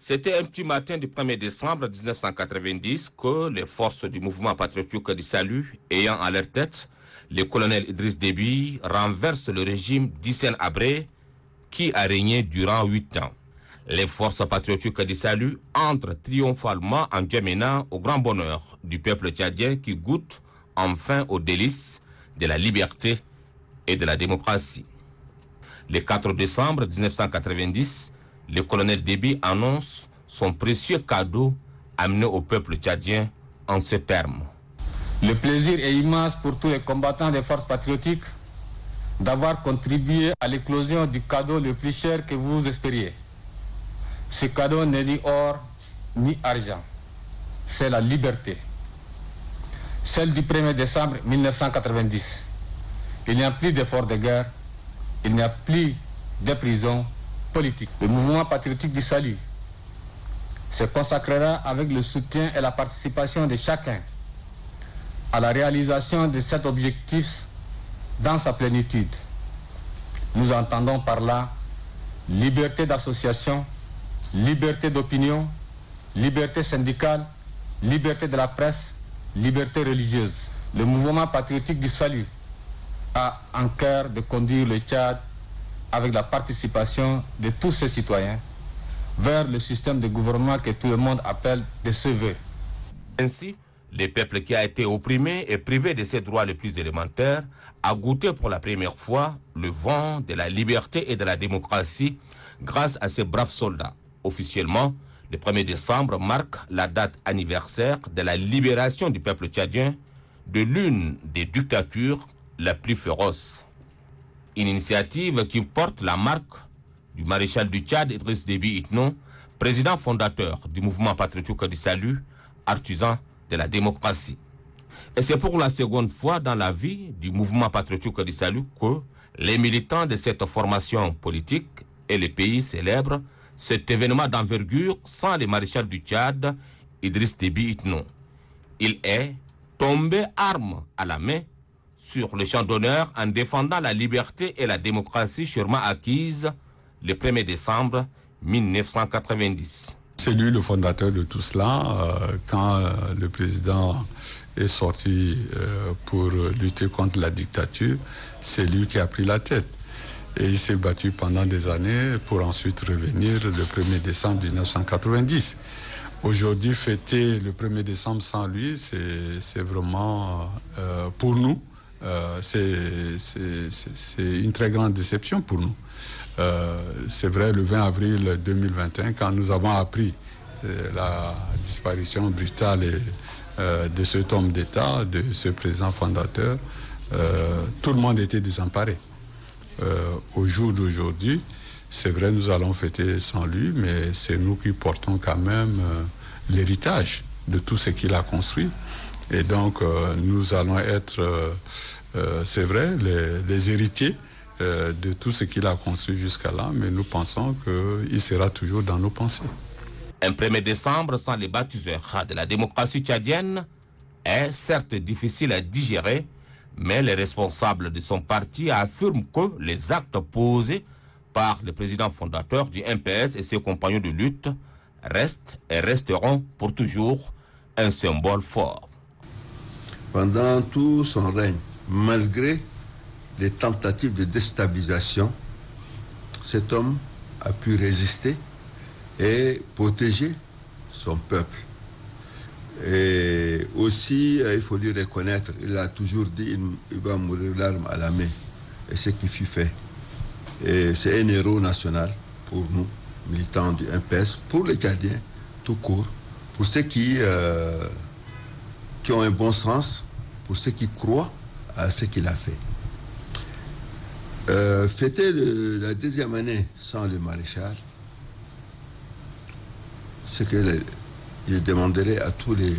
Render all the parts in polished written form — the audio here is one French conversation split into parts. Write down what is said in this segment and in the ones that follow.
C'était un petit matin du 1er décembre 1990 que les forces du mouvement patriotique du salut, ayant à leur tête le colonel Idriss Déby, renversent le régime d'Hissène Habré qui a régné durant 8 ans. Les forces patriotiques du salut entrent triomphalement en Djamena au grand bonheur du peuple tchadien qui goûte enfin aux délices de la liberté et de la démocratie. Le 4 décembre 1990, le colonel Déby annonce son précieux cadeau amené au peuple tchadien en ces termes. Le plaisir est immense pour tous les combattants des forces patriotiques d'avoir contribué à l'éclosion du cadeau le plus cher que vous espériez. Ce cadeau n'est ni or ni argent, c'est la liberté. Celle du 1er décembre 1990. Il n'y a plus d'efforts de guerre, il n'y a plus de prison politique. Le mouvement patriotique du salut se consacrera avec le soutien et la participation de chacun à la réalisation de cet objectif dans sa plénitude. Nous entendons par là liberté d'association, liberté d'opinion, liberté syndicale, liberté de la presse, liberté religieuse. Le mouvement patriotique du salut a en cœur de conduire le Tchad avec la participation de tous ses citoyens vers le système de gouvernement que tout le monde appelle de ses vœux. Ainsi, le peuple qui a été opprimé et privé de ses droits les plus élémentaires a goûté pour la première fois le vent de la liberté et de la démocratie grâce à ces braves soldats. Officiellement, le 1er décembre marque la date anniversaire de la libération du peuple tchadien de l'une des dictatures la plus féroce. Une initiative qui porte la marque du maréchal du Tchad Idriss Déby Itno, président fondateur du mouvement patriotique du salut, artisan de la démocratie. Et c'est pour la seconde fois dans la vie du mouvement patriotique du salut que les militants de cette formation politique et les pays célèbrent cet événement d'envergure sans le maréchal du Tchad Idriss Déby Itno. Il est tombé arme à la main sur le champ d'honneur en défendant la liberté et la démocratie sûrement acquises le 1er décembre 1990. C'est lui le fondateur de tout cela. Quand le président est sorti pour lutter contre la dictature, c'est lui qui a pris la tête. Et il s'est battu pendant des années pour ensuite revenir le 1er décembre 1990. Aujourd'hui, fêter le 1er décembre sans lui, c'est vraiment pour nous, c'est une très grande déception pour nous. C'est vrai, le 20 avril 2021, quand nous avons appris la disparition brutale de cet homme d'État, de ce président fondateur, tout le monde était désemparé. Au jour d'aujourd'hui, c'est vrai, nous allons fêter sans lui, mais c'est nous qui portons quand même l'héritage de tout ce qu'il a construit. Et donc, nous allons être, c'est vrai, les héritiers de tout ce qu'il a construit jusqu'à là, mais nous pensons qu'il sera toujours dans nos pensées. Un 1er décembre sans les baptiseurs de la démocratie tchadienne est certes difficile à digérer, mais les responsables de son parti affirment que les actes posés par le président fondateur du MPS et ses compagnons de lutte restent et resteront pour toujours un symbole fort. Pendant tout son règne, malgré les tentatives de déstabilisation, cet homme a pu résister et protéger son peuple. Et aussi, il faut lui reconnaître, il a toujours dit qu'il va mourir l'arme à la main. Et ce qui fut fait. Et c'est un héros national pour nous, militants du MPS, pour les Tchadiens, tout court, pour ceux qui ont un bon sens, pour ceux qui croient à ce qu'il a fait. Fêter la deuxième année sans le maréchal, c'est que je demanderai à tous les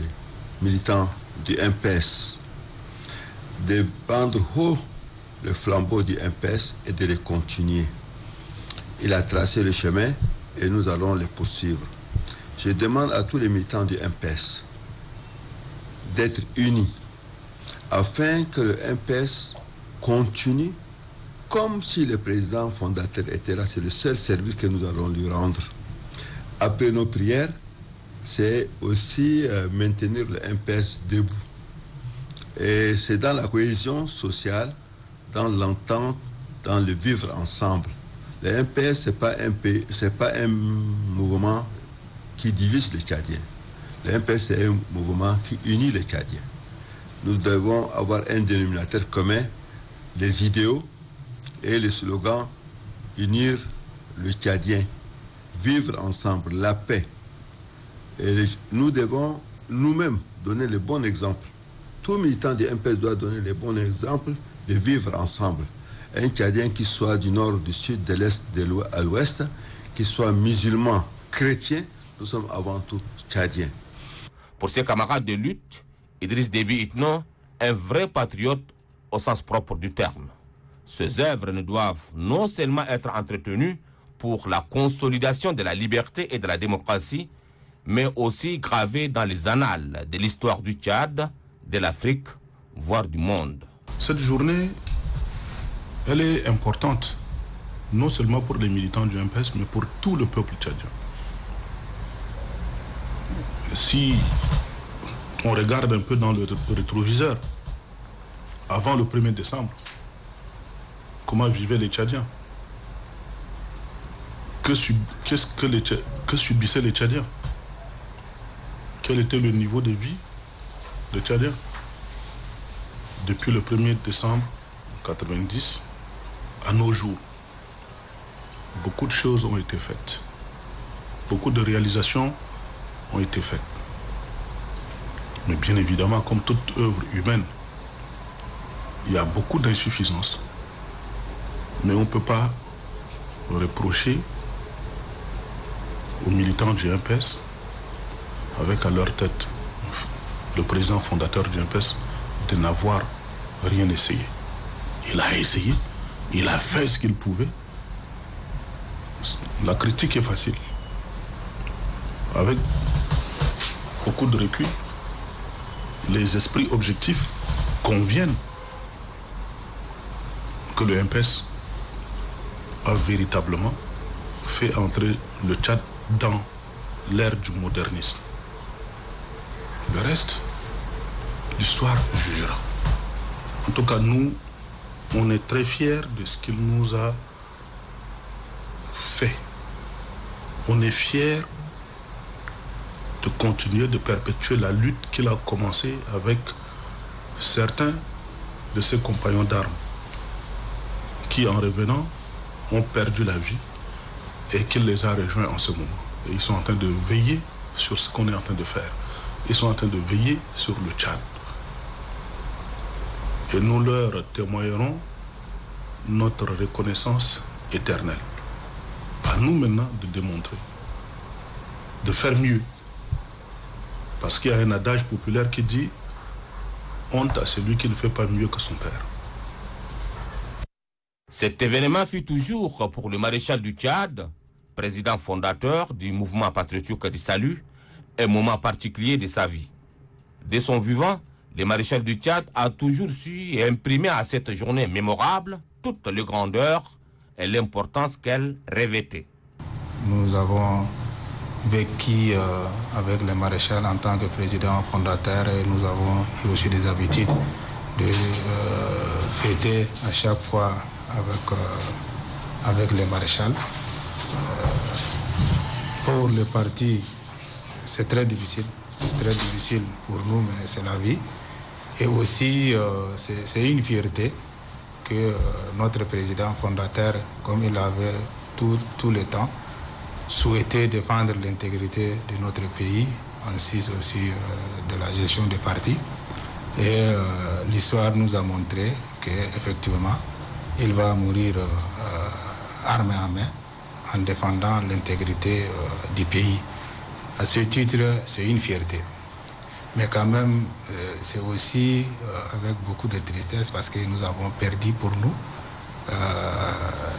militants du MPS de prendre haut le flambeau du MPS et de le continuer. Il a tracé le chemin et nous allons le poursuivre. Je demande à tous les militants du MPS d'être unis afin que le MPS continue comme si le président fondateur était là. C'est le seul service que nous allons lui rendre. après nos prières, c'est aussi maintenir le MPS debout. Et c'est dans la cohésion sociale, dans l'entente, dans le vivre ensemble. Le MPS, ce n'est pas un mouvement qui divise les Tchadiens. Le MPS, c'est un mouvement qui unit les Tchadiens. Nous devons avoir un dénominateur commun, les idéaux et les slogans, unir le Tchadien, vivre ensemble, la paix. Et nous devons nous-mêmes donner le bon exemple. Tout militant du MPS doit donner le bon exemple de vivre ensemble. Un Tchadien qui soit du nord, du sud, de l'est, à l'ouest, qui soit musulman, chrétien, nous sommes avant tout Tchadiens. Pour ses camarades de lutte, Idriss Déby Itno, un vrai patriote au sens propre du terme. Ces œuvres ne doivent non seulement être entretenues pour la consolidation de la liberté et de la démocratie, mais aussi gravées dans les annales de l'histoire du Tchad, de l'Afrique, voire du monde. Cette journée, elle est importante, non seulement pour les militants du MPS, mais pour tout le peuple tchadien. Si on regarde un peu dans le rétroviseur, avant le 1er décembre, comment vivaient les Tchadiens? Que subissaient les Tchadiens? Quel était le niveau de vie des Tchadiens? Depuis le 1er décembre 1990 à nos jours, beaucoup de choses ont été faites. Beaucoup de réalisations ont été faites. Mais bien évidemment, comme toute œuvre humaine, il y a beaucoup d'insuffisances. Mais on ne peut pas reprocher aux militants du MPS, avec à leur tête le président fondateur du MPS, de n'avoir rien essayé. Il a essayé, il a fait ce qu'il pouvait. La critique est facile. Avec beaucoup de recul, les esprits objectifs conviennent que le MPS a véritablement fait entrer le Tchad dans l'ère du modernisme. Le reste, l'histoire jugera. En tout cas, nous, on est très fiers de ce qu'il nous a fait. On est fiers de continuer de perpétuer la lutte qu'il a commencée avec certains de ses compagnons d'armes qui, en revenant, ont perdu la vie et qu'il les a rejoints en ce moment. Et ils sont en train de veiller sur ce qu'on est en train de faire. Ils sont en train de veiller sur le Tchad. Et nous leur témoignerons notre reconnaissance éternelle. À nous maintenant de démontrer, de faire mieux. Parce qu'il y a un adage populaire qui dit « Honte à celui qui ne fait pas mieux que son père ». Cet événement fut toujours pour le maréchal du Tchad, président fondateur du mouvement patriotique du Salut, un moment particulier de sa vie. Dès son vivant, le maréchal du Tchad a toujours su imprimer à cette journée mémorable toute la grandeur et l'importance qu'elle revêtait. Nous avons vécu avec le maréchal en tant que président fondateur et nous avons eu aussi des habitudes de fêter à chaque fois avec le maréchal. Pour le parti, c'est très difficile. C'est très difficile pour nous, mais c'est la vie. Et aussi, c'est une fierté que notre président fondateur, comme il avait tout le temps, souhaitait défendre l'intégrité de notre pays, ainsi aussi de la gestion des partis. Et l'histoire nous a montré qu'effectivement, il va mourir arme à main en défendant l'intégrité du pays. À ce titre, c'est une fierté. Mais quand même, c'est aussi avec beaucoup de tristesse parce que nous avons perdu pour nous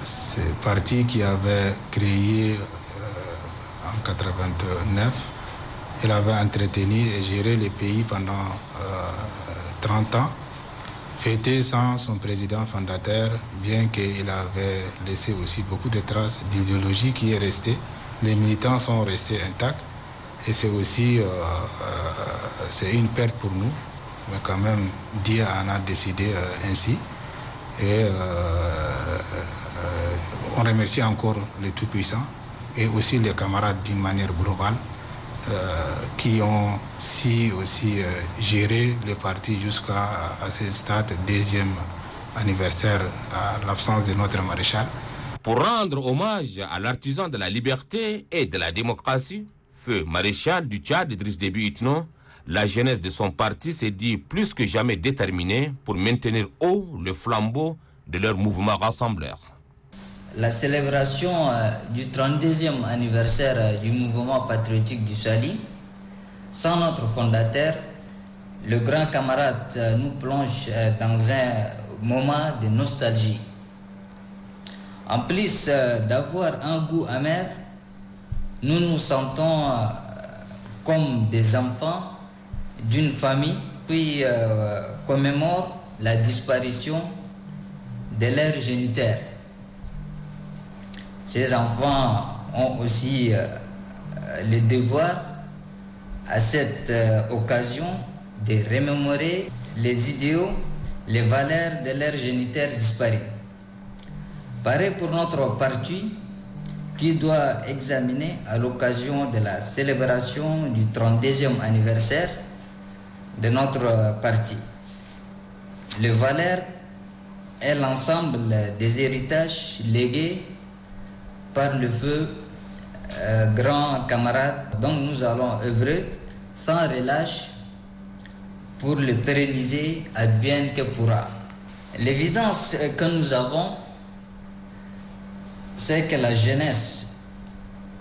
ce parti qui avait créé en 1989. Il avait entretenu et géré le pays pendant 30 ans, fêté sans son président fondateur, bien qu'il avait laissé aussi beaucoup de traces d'idéologie qui est restée les militants sont restés intacts et c'est aussi c'est une perte pour nous, mais quand même Dieu en a décidé ainsi et on remercie encore les Tout-Puissants et aussi les camarades d'une manière globale qui ont si aussi géré le parti jusqu'à ce stade, deuxième anniversaire à l'absence de notre maréchal. Pour rendre hommage à l'artisan de la liberté et de la démocratie, feu maréchal du Tchad Idriss Déby Itno, la jeunesse de son parti s'est dit plus que jamais déterminée pour maintenir haut le flambeau de leur mouvement rassembleur. La célébration du 32e anniversaire du mouvement patriotique du Sali, sans notre fondateur, le grand camarade nous plonge dans un moment de nostalgie. En plus d'avoir un goût amer, nous nous sentons comme des enfants d'une famille qui commémore la disparition de leur géniteur. Ces enfants ont aussi le devoir, à cette occasion, de remémorer les idéaux, les valeurs de leurs géniteurs disparus. Pareil pour notre parti, qui doit examiner à l'occasion de la célébration du 32e anniversaire de notre parti. Les valeurs est l'ensemble des héritages légués par le feu grand camarade dont nous allons œuvrer sans relâche pour le pérenniser advienne que pourra. L'évidence que nous avons, c'est que la jeunesse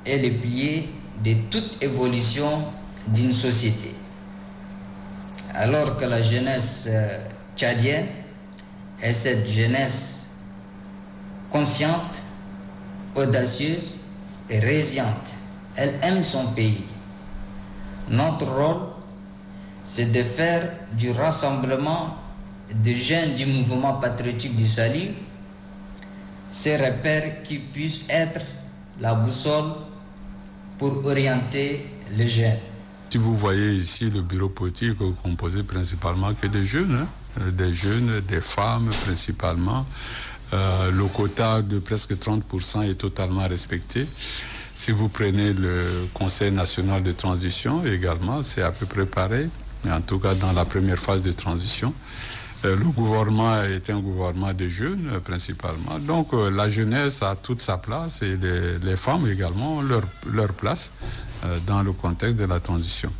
est le pilier de toute évolution d'une société. Alors que la jeunesse tchadienne est cette jeunesse consciente, audacieuse et résiliente. Elle aime son pays. Notre rôle, c'est de faire du rassemblement de jeunes du mouvement patriotique du Salut ces repères qui puissent être la boussole pour orienter les jeunes. Si vous voyez ici le bureau politique composé principalement que des jeunes, des femmes principalement, le quota de presque 30% est totalement respecté. Si vous prenez le Conseil national de transition également, c'est à peu près pareil, en tout cas dans la première phase de transition. Le gouvernement est un gouvernement des jeunes principalement. Donc la jeunesse a toute sa place et les femmes également ont leur place dans le contexte de la transition.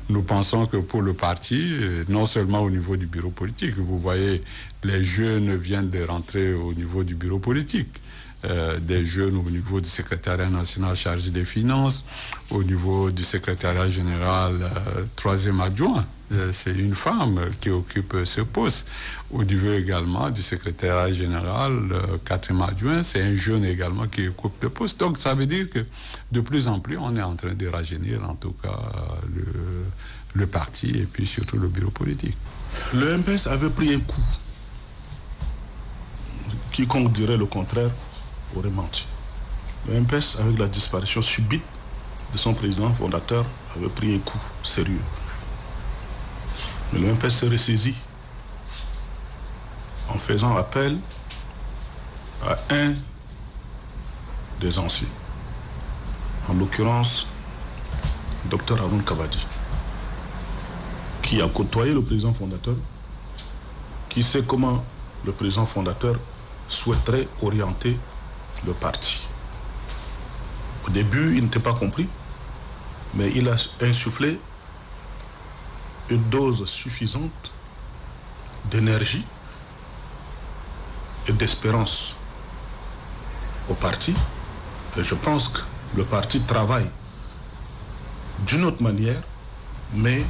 Nous pensons que pour le parti, non seulement au niveau du bureau politique, vous voyez, les jeunes viennent de rentrer au niveau du bureau politique. Des jeunes au niveau du secrétariat national chargé des finances, au niveau du secrétariat général, troisième adjoint, c'est une femme qui occupe ce poste. Au niveau également du secrétariat général, quatrième adjoint, c'est un jeune également qui occupe le poste. Donc ça veut dire que de plus en plus, on est en train de rajeunir en tout cas le parti et puis surtout le bureau politique. Le MPS avait pris un coup. Quiconque dirait le contraire aurait menti. Le MPS, avec la disparition subite de son président fondateur, avait pris un coup sérieux. Mais le MPS s'est ressaisi en faisant appel à un des anciens, en l'occurrence Dr Haroun Kavadi, qui a côtoyé le président fondateur, qui sait comment le président fondateur souhaiterait orienter le parti. Au début, il n'était pas compris, mais il a insufflé une dose suffisante d'énergie et d'espérance au parti. Et je pense que le parti travaille d'une autre manière, mais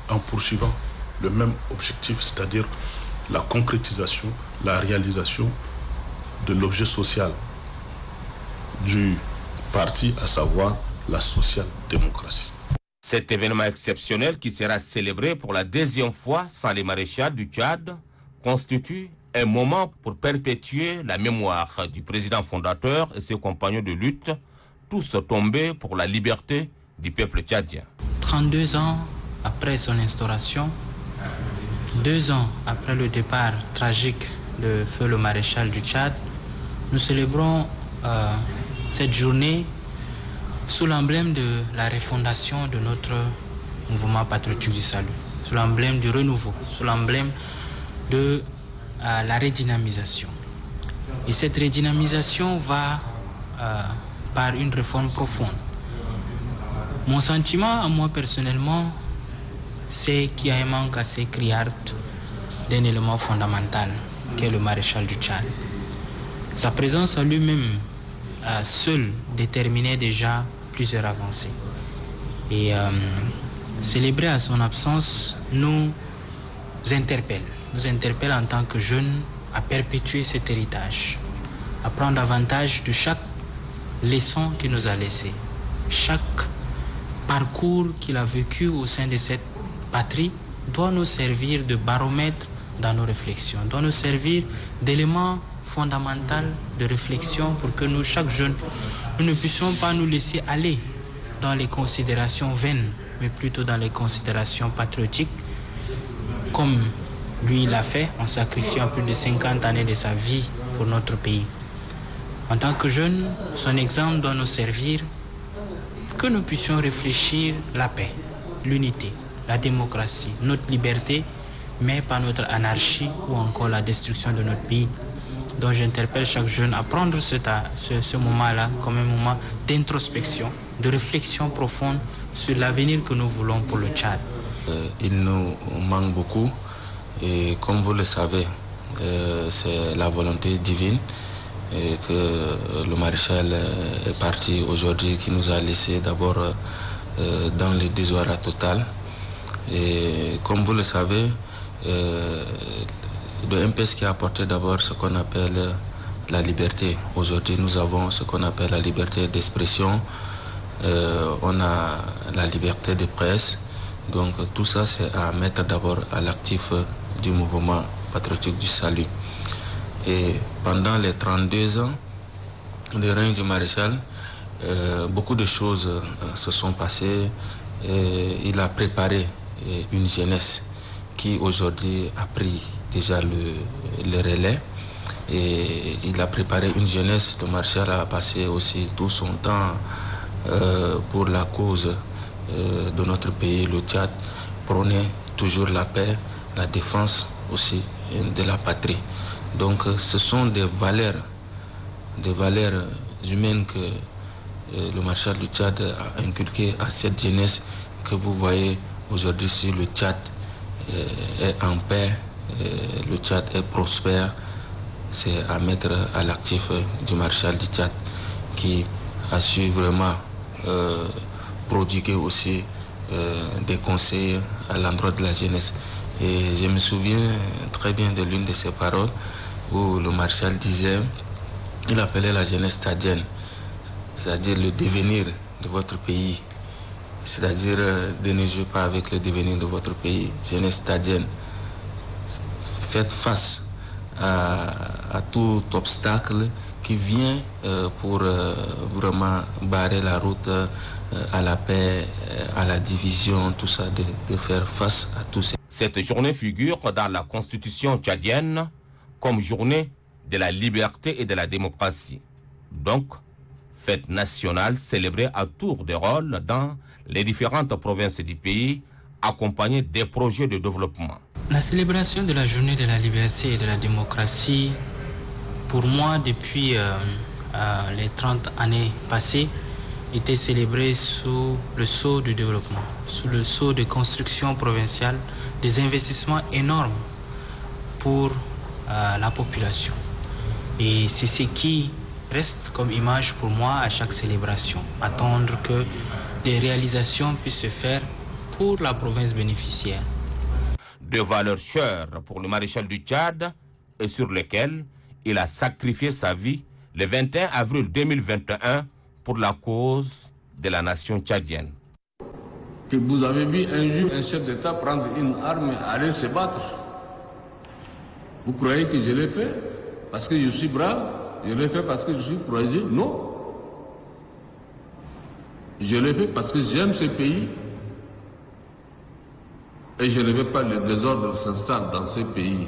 en poursuivant le même objectif, c'est-à-dire la concrétisation, la réalisation de l'objet social du parti, à savoir la social-démocratie. Cet événement exceptionnel qui sera célébré pour la deuxième fois sans les maréchals du Tchad constitue un moment pour perpétuer la mémoire du président fondateur et ses compagnons de lutte tous tombés pour la liberté du peuple tchadien. 32 ans après son instauration, 2 ans après le départ tragique de feu le maréchal du Tchad, nous célébrons cette journée sous l'emblème de la refondation de notre mouvement patriotique du salut, sous l'emblème du renouveau, sous l'emblème de la redynamisation. Et cette redynamisation va par une réforme profonde. Mon sentiment, à moi personnellement, c'est qu'il y a un manque assez criard d'un élément fondamental, qui est le maréchal du Tchad. Sa présence en lui-même, seule, déterminait déjà plusieurs avancées. Et célébrer à son absence nous interpelle en tant que jeunes à perpétuer cet héritage, à prendre avantage de chaque leçon qu'il nous a laissée, chaque parcours qu'il a vécu au sein de cette patrie doit nous servir de baromètre dans nos réflexions, doit nous servir d'élément fondamental de réflexion pour que nous, chaque jeune, nous ne puissions pas nous laisser aller dans les considérations vaines, mais plutôt dans les considérations patriotiques, comme lui l'a fait en sacrifiant plus de 50 années de sa vie pour notre pays. En tant que jeunes, son exemple doit nous servir pour que nous puissions réfléchir la paix, l'unité, la démocratie, notre liberté, mais pas notre anarchie ou encore la destruction de notre pays. Donc j'interpelle chaque jeune à prendre ce moment-là comme un moment d'introspection, de réflexion profonde sur l'avenir que nous voulons pour le Tchad. Il nous manque beaucoup et comme vous le savez, c'est la volonté divine et que le maréchal est parti aujourd'hui qui nous a laissé d'abord dans le désarroi total. Et comme vous le savez, le MPS qui a apporté d'abord ce qu'on appelle la liberté. Aujourd'hui, nous avons ce qu'on appelle la liberté d'expression. On a la liberté de presse. Donc tout ça, c'est à mettre d'abord à l'actif du mouvement patriotique du salut. Et pendant les 32 ans de règne du maréchal, beaucoup de choses se sont passées. Il a préparé une jeunesse qui aujourd'hui a pris déjà le relais. Et il a préparé une jeunesse. Le maréchal a passé aussi tout son temps pour la cause de notre pays, le Tchad, prônait toujours la paix, la défense aussi de la patrie. Donc ce sont des valeurs humaines que le maréchal du Tchad a inculquées à cette jeunesse que vous voyez aujourd'hui. Si le Tchad est en paix, le Tchad est prospère, c'est à mettre à l'actif du maréchal du Tchad qui a su vraiment prodiguer aussi des conseils à l'endroit de la jeunesse. Et je me souviens très bien de l'une de ses paroles où le maréchal disait, il appelait la jeunesse tchadienne, c'est-à-dire le devenir de votre pays, c'est-à-dire ne jouez pas avec le devenir de votre pays, jeunesse tchadienne. Faites face à tout obstacle qui vient pour vraiment barrer la route à la paix, à la division, tout ça, de faire face à tout ça. Cette journée figure dans la constitution tchadienne comme journée de la liberté et de la démocratie. Donc, fête nationale célébrée à tour de rôle dans les différentes provinces du pays, accompagnée des projets de développement. La célébration de la journée de la liberté et de la démocratie, pour moi, depuis les 30 années passées, était célébrée sous le sceau du développement, sous le sceau de construction provinciale, des investissements énormes pour la population. Et c'est ce qui reste comme image pour moi à chaque célébration, attendre que des réalisations puissent se faire pour la province bénéficiaire. De valeurs chères pour le maréchal du Tchad et sur lesquelles il a sacrifié sa vie le 21 avril 2021 pour la cause de la nation tchadienne. Que vous avez vu un jour un chef d'État prendre une arme et aller se battre. Vous croyez que je l'ai fait ? Parce que je suis brave, je l'ai fait parce que je suis courageux. Non. Je l'ai fait parce que j'aime ce pays et je ne veux pas le désordre s'installe dans ce pays.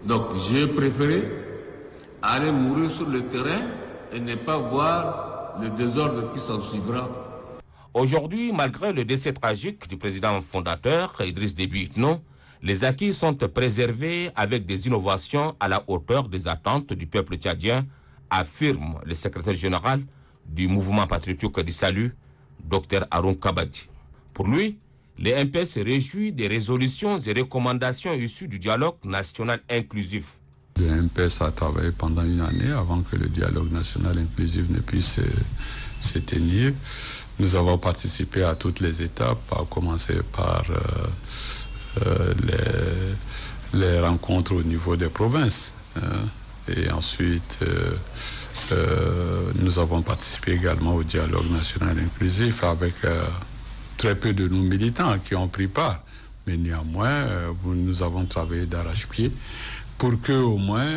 Donc j'ai préféré aller mourir sur le terrain et ne pas voir le désordre qui s'en suivra. Aujourd'hui, malgré le décès tragique du président fondateur Idriss Déby Itno, les acquis sont préservés avec des innovations à la hauteur des attentes du peuple tchadien, affirme le secrétaire général du mouvement patriotique du salut, Dr Haroun Kabadi. Pour lui, le MPS se réjouit des résolutions et recommandations issues du dialogue national inclusif. Le MPS a travaillé pendant une année avant que le dialogue national inclusif ne puisse se tenir. Nous avons participé à toutes les étapes, à commencer par les rencontres au niveau des provinces. Et ensuite, nous avons participé également au dialogue national inclusif avec très peu de nos militants qui ont pris part. Mais néanmoins, nous avons travaillé d'arrache-pied pour que au moins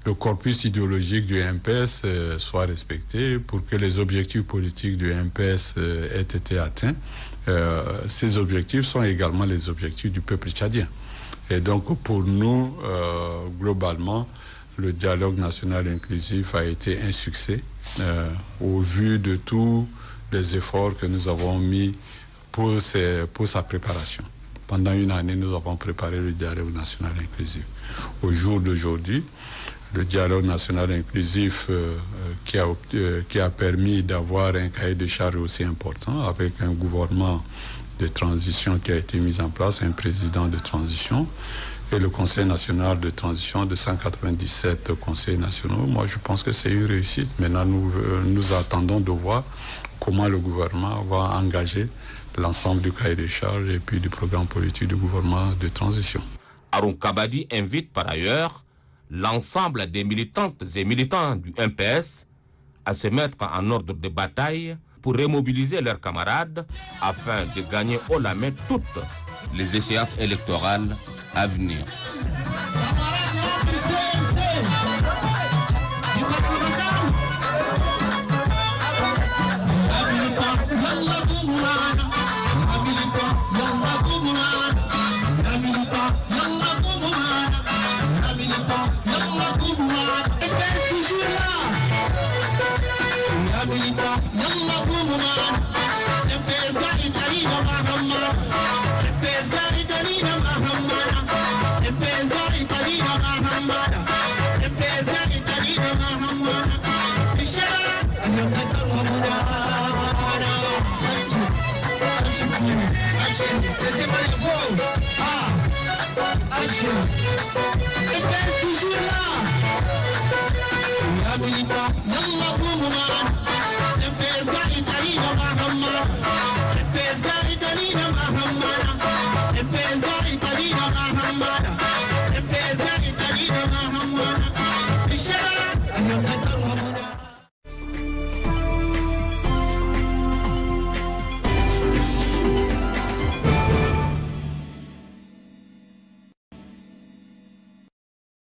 le corpus idéologique du MPS soit respecté, pour que les objectifs politiques du MPS aient été atteints. Ces objectifs sont également les objectifs du peuple tchadien. Et donc pour nous, globalement, le dialogue national inclusif a été un succès au vu de tous les efforts que nous avons mis pour sa préparation. Pendant une année, nous avons préparé le dialogue national inclusif. Au jour d'aujourd'hui, le dialogue national inclusif qui a permis d'avoir un cahier de charges aussi important avec un gouvernement de transition qui a été mis en place, un président de transition et le Conseil national de transition de 197 conseils nationaux. Moi, je pense que c'est une réussite. Maintenant, nous attendons de voir comment le gouvernement va engager l'ensemble du cahier de charges et puis du programme politique du gouvernement de transition. Haroun Kabadi invite par ailleurs l'ensemble des militantes et militants du MPS à se mettre en ordre de bataille pour remobiliser leurs camarades afin de gagner haut la main toutes les échéances électorales à venir. Action.